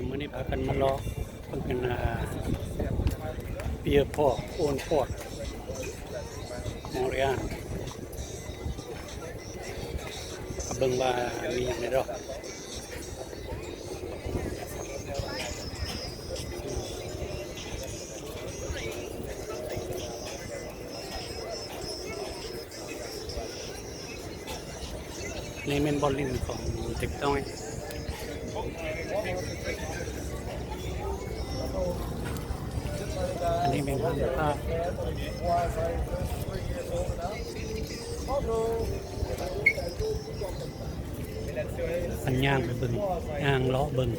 มื้อนี้พากันมาเลาะเพิ่นเป็นเปียพอกโอนพอดมอริอันก็เบิ่งว่ามีหยังได้ดอกนี่แม่นบอลลินของเด็กน้อยอันนี้เป็นห้างผ้าอันย่างไปเบิ่งย่างเลาะเบิ่ง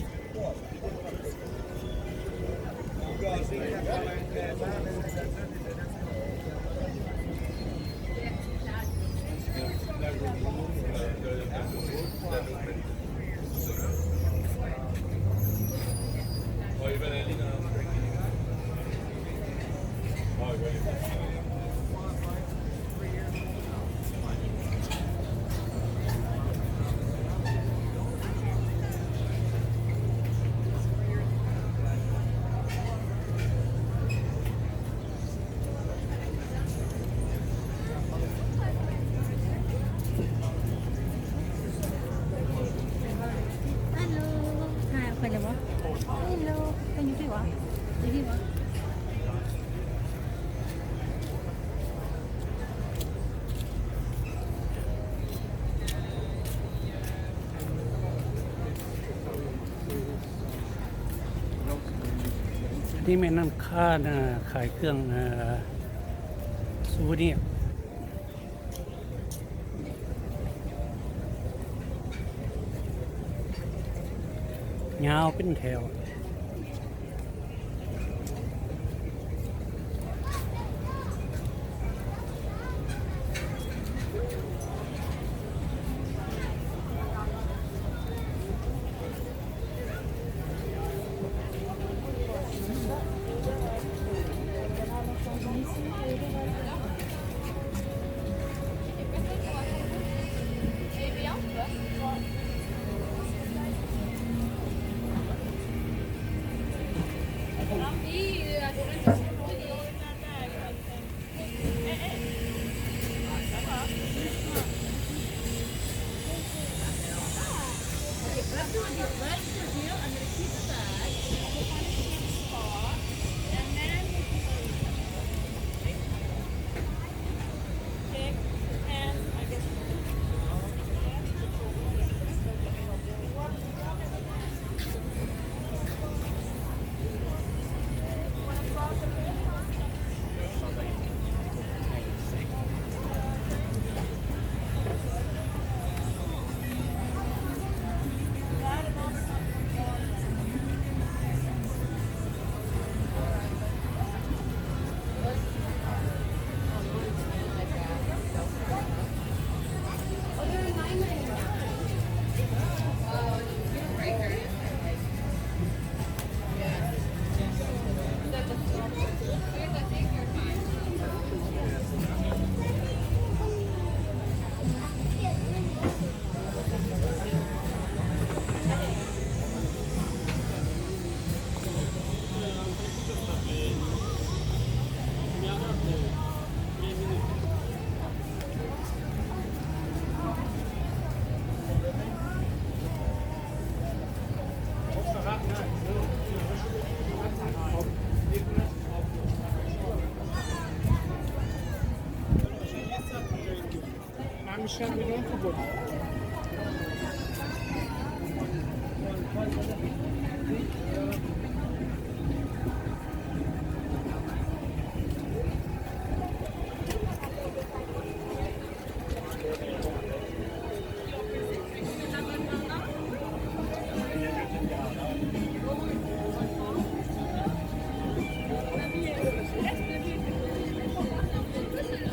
นี่แม่น้ำค่านะขายเครื่องซูเวเนียร์ยาวเป็นแถว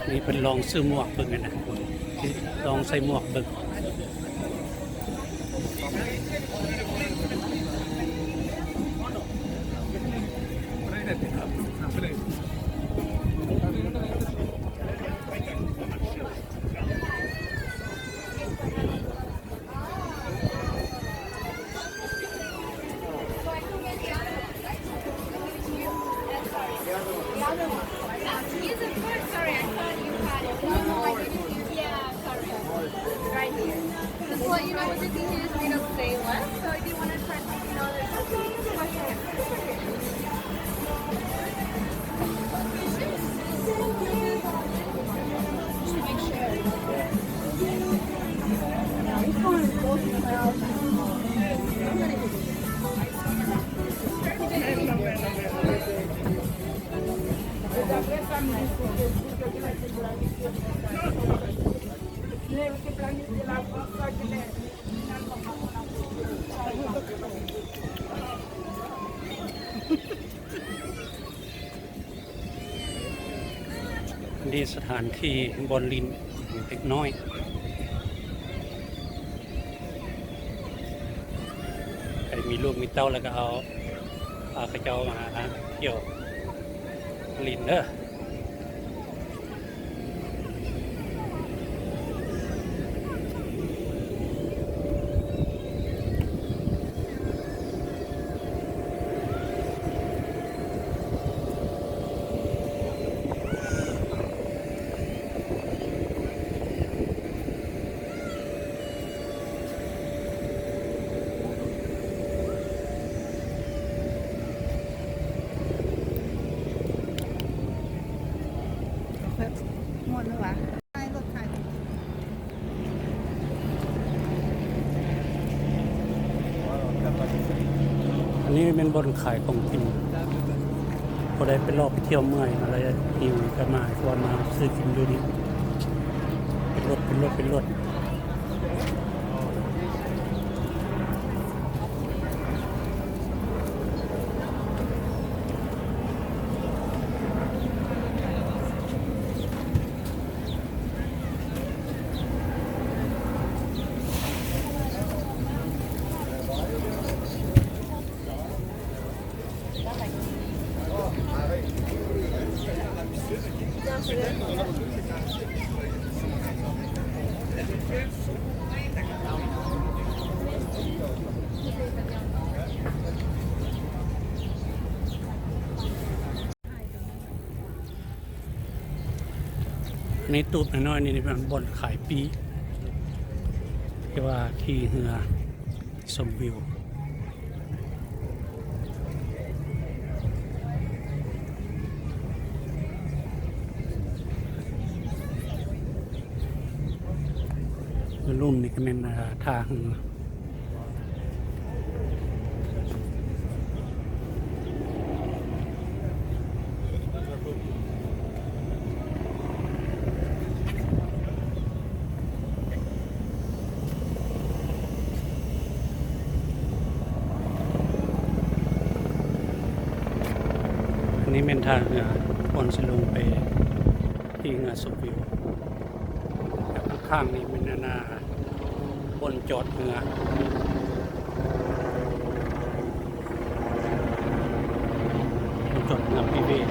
นี่เป็นลองซื้อหมวกเบิ่งกันนะลองใส่หมวกเบิ่ง นี่สถานที่บอลลินเล็กน้อยใครมีลูกมีเต้าแล้วก็เอาข้าเจ้ามาเที่ยวลินเด้อหมดเลยวะใช่รถขาย อันนี้เป็นบอนขายของกินพอได้ไปรอบไปเที่ยวเมื่อยอะไรหิวก็มาชวนมาซื้อกินดูดิเป็นรถในตูบน้อยๆนี่เป็นบอนขายปีที่ว่าขี่เรือชมวิวรุ่มนี่ก็เป็นทางอันนี้เป็นทางเรือบนสลงไปที่เรือชมวิวข้างๆนี่เป็นบนจอดเรือบนจอดเรือพิเวศ